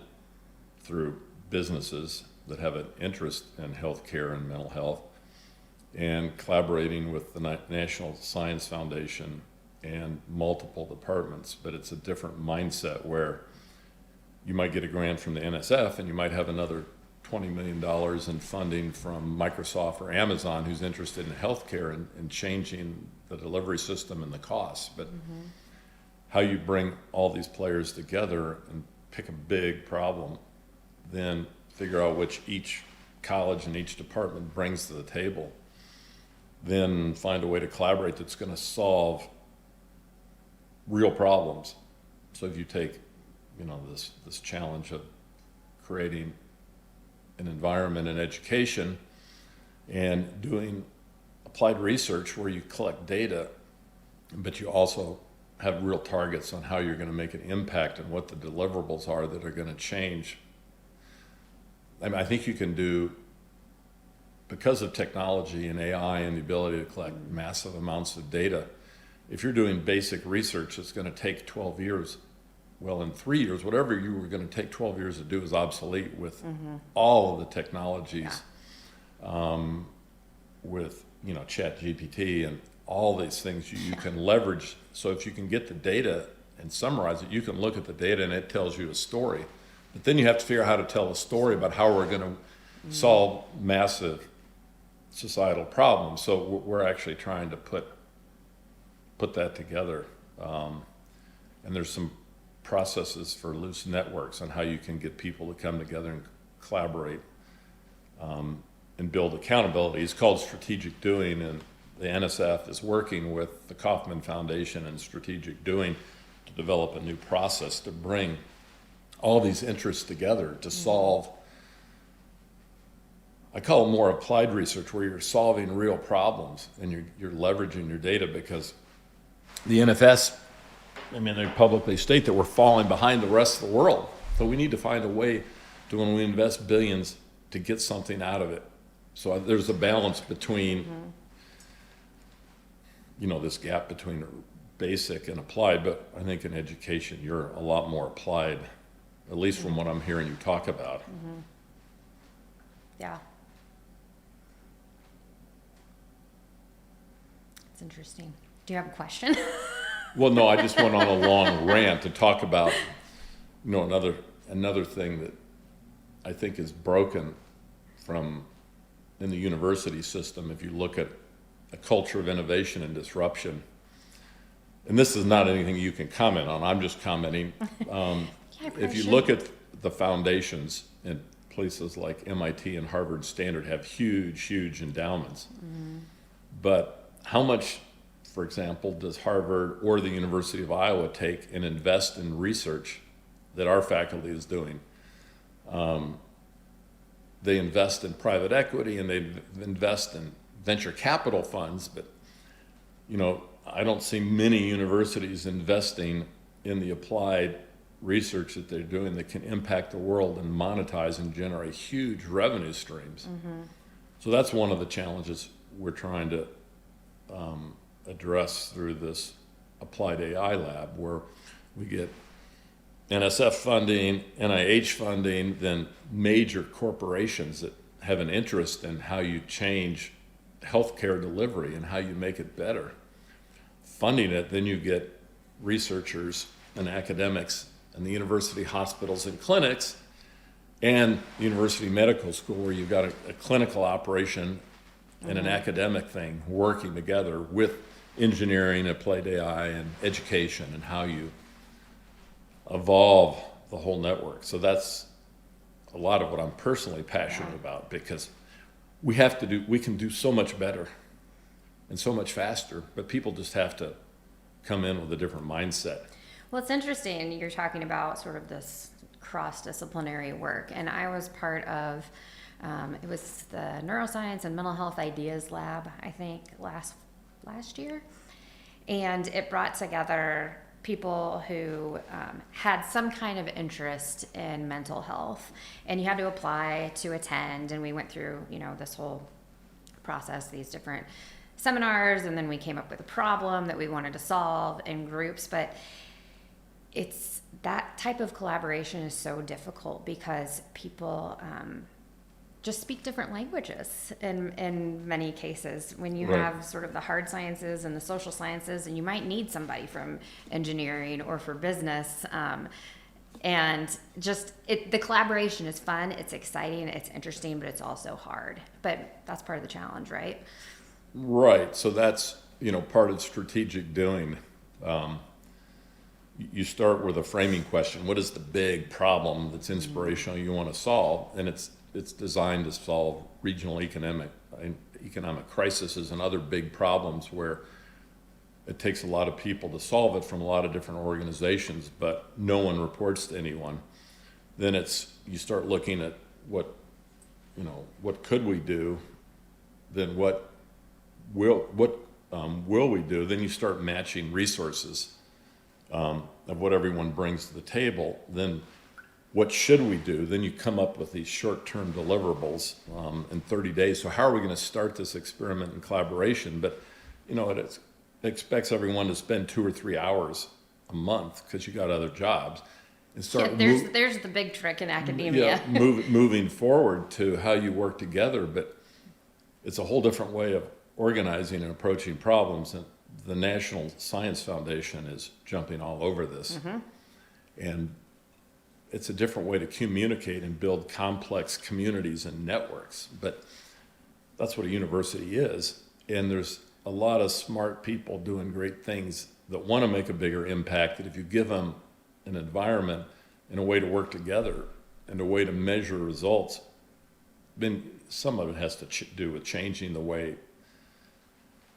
through businesses that have an interest in healthcare and mental health, and collaborating with the National Science Foundation and multiple departments. But it's a different mindset where you might get a grant from the NSF and you might have another $20 million in funding from Microsoft or Amazon who's interested in healthcare and changing the delivery system and the costs. But how you bring all these players together and pick a big problem, then figure out which each college and each department brings to the table, then find a way to collaborate that's going to solve real problems. So if you take, this challenge of creating an environment in education and doing applied research where you collect data, but you also have real targets on how you're going to make an impact and what the deliverables are that are going to change. I think you can do because of technology and AI and the ability to collect massive amounts of data, if you're doing basic research, it's going to take 12 years. Well, in 3 years, whatever you were going to take 12 years to do is obsolete with all of the technologies, with Chat GPT and all these things you can leverage. So if you can get the data and summarize it, you can look at the data and it tells you a story. But then you have to figure out how to tell a story about how we're going to solve massive societal problems. So we're actually trying to put that together. And there's some processes for loose networks on how you can get people to come together and collaborate and build accountability. It's called strategic doing, and the NSF is working with the Kauffman Foundation and Strategic Doing to develop a new process to bring all these interests together to solve, I call it more applied research, where you're solving real problems and you're leveraging your data, because the NFS, they publicly state that we're falling behind the rest of the world. So we need to find a way to, when we invest billions, to get something out of it. So there's a balance between, this gap between basic and applied, but I think in education, you're a lot more applied, at least from what I'm hearing you talk about. Yeah. It's interesting. Do you have a question? Well, no, I just went on a long rant to talk about, another thing that I think is broken in the university system. If you look at a culture of innovation and disruption, and this is not anything you can comment on, I'm just commenting. If you look at the foundations in places like MIT and Harvard, Stanford have huge endowments. But how much, for example, does Harvard or the University of Iowa take and invest in research that our faculty is doing? They invest in private equity and they invest in venture capital funds, but I don't see many universities investing in the applied research that they're doing that can impact the world and monetize and generate huge revenue streams. So that's one of the challenges we're trying to address through this applied AI lab, where we get NSF funding, NIH funding, then major corporations that have an interest in how you change healthcare delivery and how you make it better. Funding it, then you get researchers and academics and the university hospitals and clinics and the university medical school, where you've got a clinical operation and an academic thing working together with engineering, applied AI, and education, and how you evolve the whole network. So that's a lot of what I'm personally passionate about, because we can do so much better and so much faster, but people just have to come in with a different mindset. Well, it's interesting. You're talking about sort of this cross-disciplinary work, and I was part of, it was the Neuroscience and Mental Health Ideas Lab, I think, last year, and it brought together people who had some kind of interest in mental health, and you had to apply to attend, and we went through this whole process, these different seminars, and then we came up with a problem that we wanted to solve in groups. But it's that type of collaboration is so difficult because people just speak different languages in many cases. When you have sort of the hard sciences and the social sciences, and you might need somebody from engineering or for business, and just the collaboration is fun, it's exciting, it's interesting, but it's also hard. But that's part of the challenge, right? Right. So that's part of strategic doing. You start with a framing question. What is the big problem that's inspirational you want to solve? And it's designed to solve regional economic crises and other big problems where it takes a lot of people to solve it from a lot of different organizations, but no one reports to anyone. Then you start looking at what could we do? Then what will we do? Then you start matching resources of what everyone brings to the table. Then what should we do? Then you come up with these short-term deliverables in 30 days. So how are we going to start this experiment in collaboration? But, it expects everyone to spend 2 or 3 hours a month because you got other jobs. And start there's the big trick in academia. Moving forward to how you work together. But it's a whole different way of organizing and approaching problems. And the National Science Foundation is jumping all over this. And it's a different way to communicate and build complex communities and networks. But that's what a university is. And there's a lot of smart people doing great things that want to make a bigger impact, that if you give them an environment and a way to work together and a way to measure results, then some of it has to do with changing the way.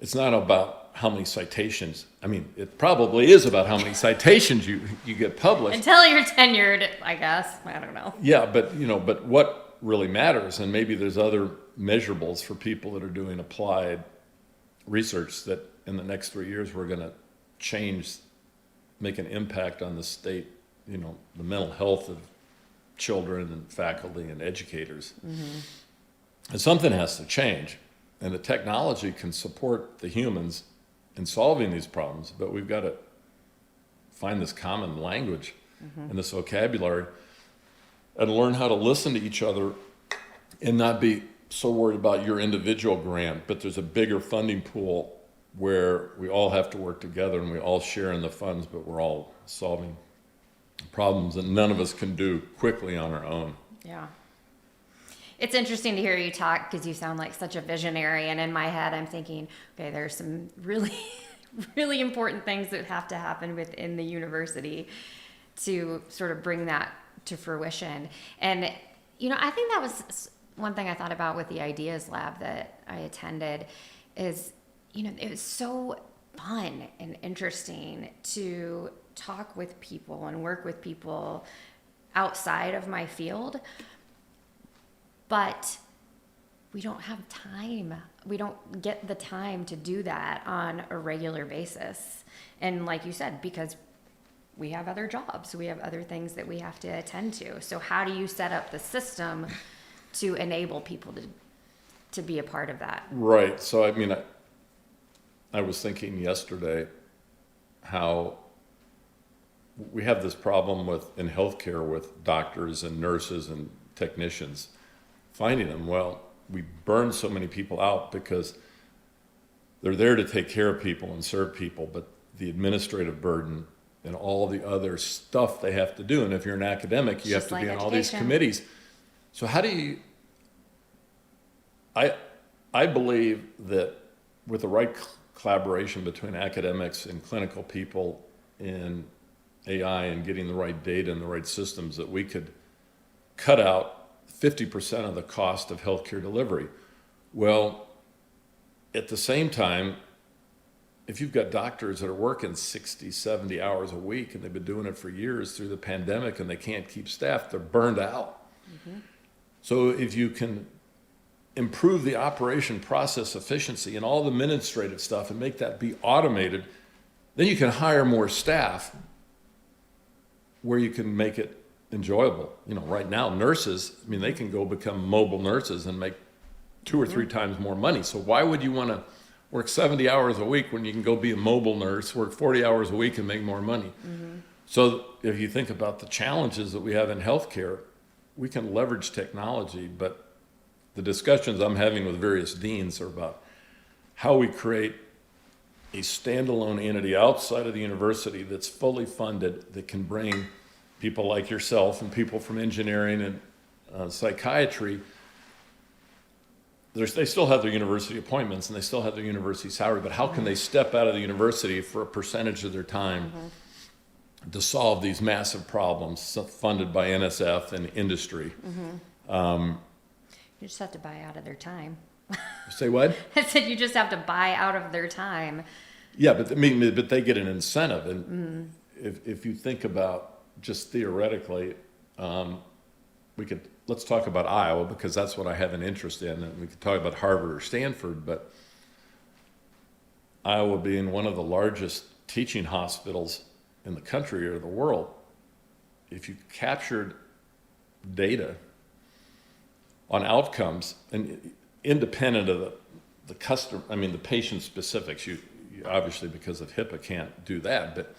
It's not about how many citations. I mean, it probably is about how many citations you get published. Until you're tenured, I guess. I don't know. Yeah, but what really matters, and maybe there's other measurables for people that are doing applied research, that in the next 3 years we're going to make an impact on the state, the mental health of children and faculty and educators. And something has to change. And the technology can support the humans in solving these problems, but we've got to find this common language and this vocabulary and learn how to listen to each other and not be so worried about your individual grant, but there's a bigger funding pool where we all have to work together and we all share in the funds, but we're all solving problems that none of us can do quickly on our own. Yeah. It's interesting to hear you talk because you sound like such a visionary. And in my head, I'm thinking, okay, there's some really, really important things that have to happen within the university to sort of bring that to fruition. And, I think that was one thing I thought about with the Ideas Lab that I attended is, it was so fun and interesting to talk with people and work with people outside of my field. But we don't have time. We don't get the time to do that on a regular basis. And like you said, because we have other jobs, we have other things that we have to attend to. So how do you set up the system to enable people to be a part of that? Right. So, I was thinking yesterday how we have this problem in healthcare with doctors and nurses and technicians. Finding them, we burn so many people out because they're there to take care of people and serve people, but the administrative burden and all the other stuff they have to do, and if you're an academic, you have to be on all these committees. So how do you, I believe that with the right collaboration between academics and clinical people in AI and getting the right data and the right systems, that we could cut out 50% of the cost of healthcare delivery. Well, at the same time, if you've got doctors that are working 60, 70 hours a week and they've been doing it for years through the pandemic and they can't keep staff, they're burned out. So if you can improve the operation process efficiency and all the administrative stuff and make that be automated, then you can hire more staff where you can make it enjoyable. Right now, nurses, they can go become mobile nurses and make 2 or 3 times more money. So why would you want to work 70 hours a week when you can go be a mobile nurse, work 40 hours a week and make more money? So if you think about the challenges that we have in healthcare, we can leverage technology, but the discussions I'm having with various deans are about how we create a standalone entity outside of the university that's fully funded, that can bring people like yourself and people from engineering and psychiatry. They still have their university appointments and they still have their university salary, but how can they step out of the university for a percentage of their time to solve these massive problems funded by NSF and industry? You just have to buy out of their time. Say what? I said you just have to buy out of their time. Yeah, but they get an incentive. And if you think about just theoretically, let's talk about Iowa because that's what I have an interest in. And we could talk about Harvard or Stanford, but Iowa being one of the largest teaching hospitals in the country or the world, if you captured data on outcomes, and independent of the customer, the patient specifics. You obviously, because of HIPAA, can't do that, but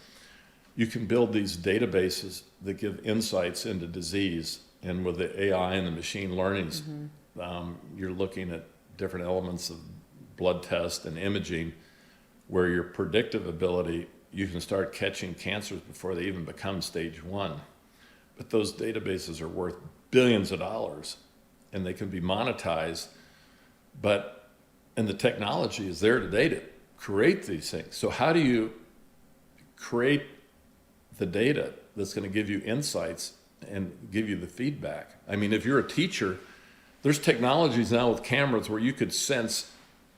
you can build these databases that give insights into disease. And with the AI and the machine learnings, you're looking at different elements of blood test and imaging, where your predictive ability, you can start catching cancers before they even become stage 1. But those databases are worth billions of dollars, and they can be monetized. And the technology is there today to create these things. So how do you create the data that's going to give you insights and give you the feedback? If you're a teacher, there's technologies now with cameras where you could sense,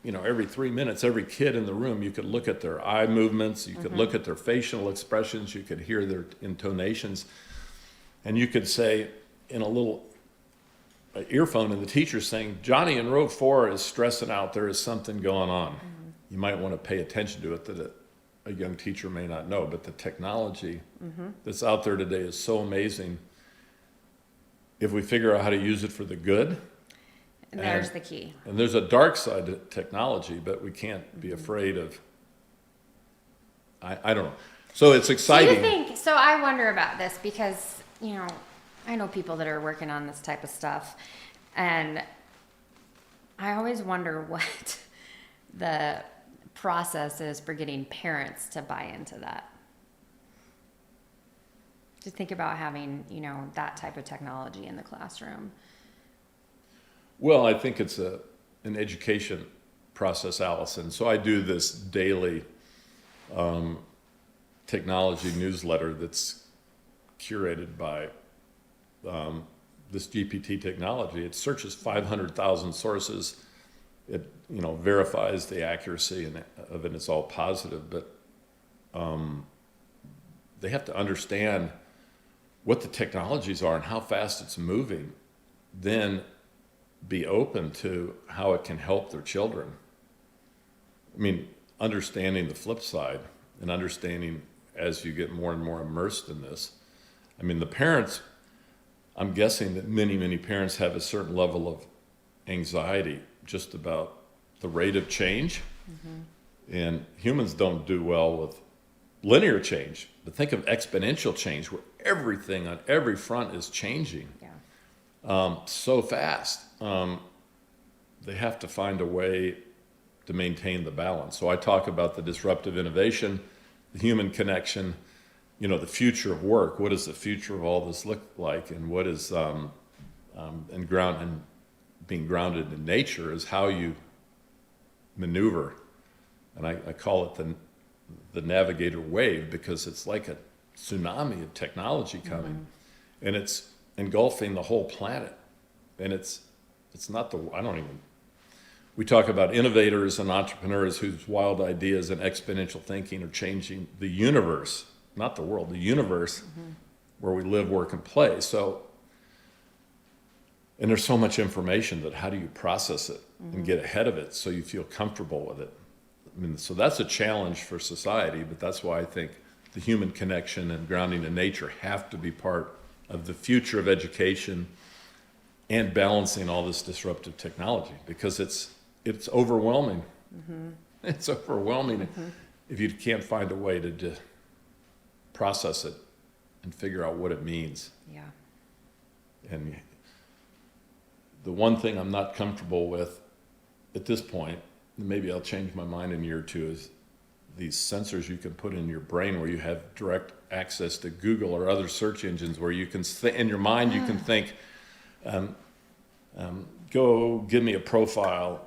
every 3 minutes, every kid in the room, you could look at their eye movements, you could look at their facial expressions, you could hear their intonations, and you could say in a little earphone, and the teacher's saying, Johnny in row 4 is stressing out, there is something going on. You might want to pay attention to it that a young teacher may not know, but the technology that's out there today is so amazing. If we figure out how to use it for the good. And there's the key. And there's a dark side to technology, but we can't be afraid of, I don't know. So it's exciting. So I wonder about this because, I know people that are working on this type of stuff, and I always wonder what the process is for getting parents to buy into that. To think about having, that type of technology in the classroom. Well, I think it's an education process, Allison. So I do this daily technology newsletter that's curated by this GPT technology. It searches 500,000 sources. It verifies the accuracy of it. It's all positive, but they have to understand what the technologies are and how fast it's moving, then be open to how it can help their children. Understanding the flip side and understanding as you get more and more immersed in this. The parents, I'm guessing that many, many parents have a certain level of anxiety just about the rate of change. And humans don't do well with linear change, but think of exponential change where everything on every front is changing so fast. They have to find a way to maintain the balance. So I talk about the disruptive innovation, the human connection, the future of work. What does the future of all this look like? And what is and being grounded in nature is how you maneuver. And I call it the navigator wave, because it's like a tsunami of technology coming, and it's engulfing the whole planet. And it's not we talk about innovators and entrepreneurs whose wild ideas and exponential thinking are changing the universe, not the world, the universe where we live, work, and play. So, and there's so much information that how do you process it and get ahead of it so you feel comfortable with it? So that's a challenge for society, but that's why I think the human connection and grounding in nature have to be part of the future of education and balancing all this disruptive technology, because it's overwhelming. It's overwhelming if you can't find a way to process it and figure out what it means. Yeah. And the one thing I'm not comfortable with at this point, maybe I'll change my mind in a year or two, is these sensors you can put in your brain where you have direct access to Google or other search engines, where you can in your mind you can think, go give me a profile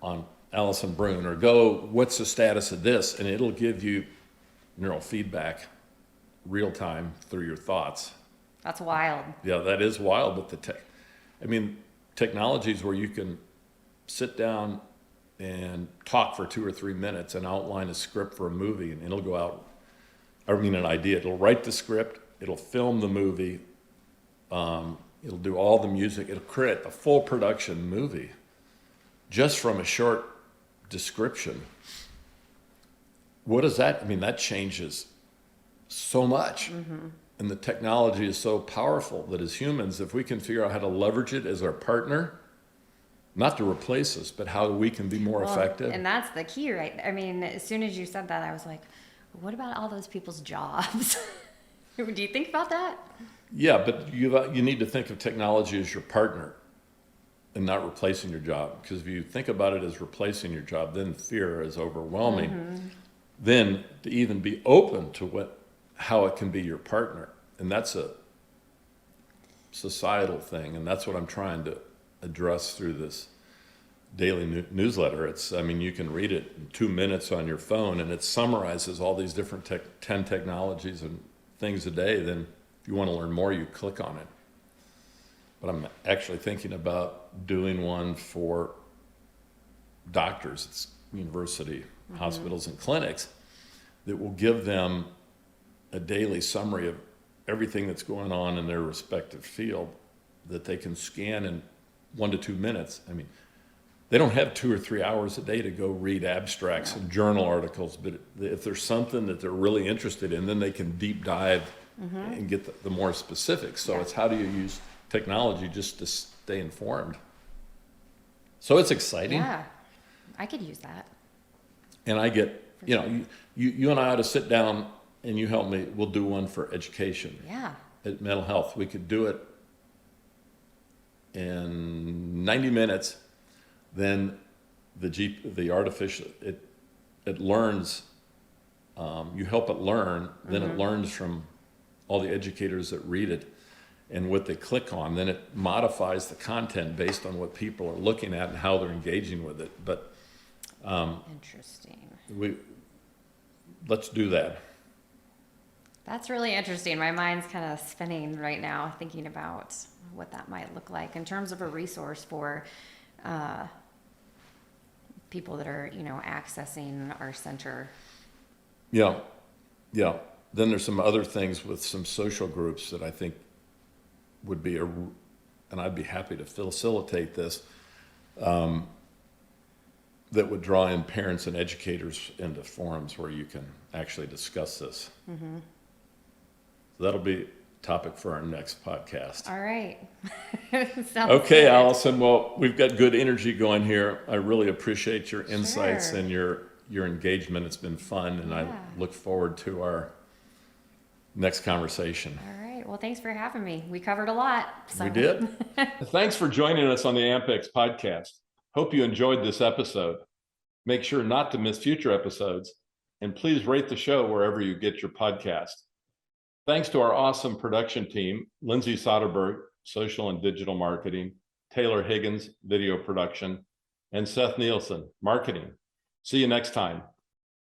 on Allison Bruhn, or go, what's the status of this? And it'll give you neural feedback real time through your thoughts. That's wild. Yeah, that is wild. But technologies where you can sit down and talk for 2 or 3 minutes and outline a script for a movie, and it'll go out, an idea. It'll write the script, it'll film the movie, it'll do all the music, it'll create a full production movie just from a short description. What does that, that changes so much. And the technology is so powerful that as humans, if we can figure out how to leverage it as our partner, not to replace us, but how we can be more effective. And that's the key, right? I mean, as soon as you said that, I was like, what about all those people's jobs? Do you think about that? Yeah, but you need to think of technology as your partner and not replacing your job. Because if you think about it as replacing your job, then fear is overwhelming. Then to even be open to how it can be your partner. And that's a societal thing. And that's what I'm trying to address through this daily newsletter. You can read it in 2 minutes on your phone, and it summarizes all these different 10 technologies and things a day. Then if you want to learn more, you click on it. But I'm actually thinking about doing one for doctors at university, hospitals, and clinics that will give them a daily summary of everything that's going on in their respective field that they can scan in 1 to 2 minutes. They don't have 2 or 3 hours a day to go read abstracts and journal articles, but if there's something that they're really interested in, then they can deep dive and get the more specifics. So it's how do you use technology just to stay informed. So it's exciting. Yeah, I could use that. And I get, you and I ought to sit down and you help me. We'll do one for education. Yeah. At mental health. We could do it in 90 minutes. Then the artificial, it learns, you help it learn, then it learns from all the educators that read it and what they click on. Then it modifies the content based on what people are looking at and how they're engaging with it. But interesting. Let's do that. That's really interesting. My mind's kind of spinning right now thinking about what that might look like in terms of a resource for people that are, accessing our center. Yeah. Then there's some other things with some social groups that I think would be and I'd be happy to facilitate this, that would draw in parents and educators into forums where you can actually discuss this. So that'll be a topic for our next podcast. All right. Okay, good. Allison. Well, we've got good energy going here. I really appreciate your insights and your engagement. It's been fun, and I look forward to our next conversation. All right. Well, thanks for having me. We covered a lot. So. We did. Thanks for joining us on the AMPx Podcast. Hope you enjoyed this episode. Make sure not to miss future episodes, and please rate the show wherever you get your podcast. Thanks to our awesome production team, Lindsay Soderberg, social and digital marketing, Taylor Higgins, video production, and Seth Nielsen, marketing. See you next time.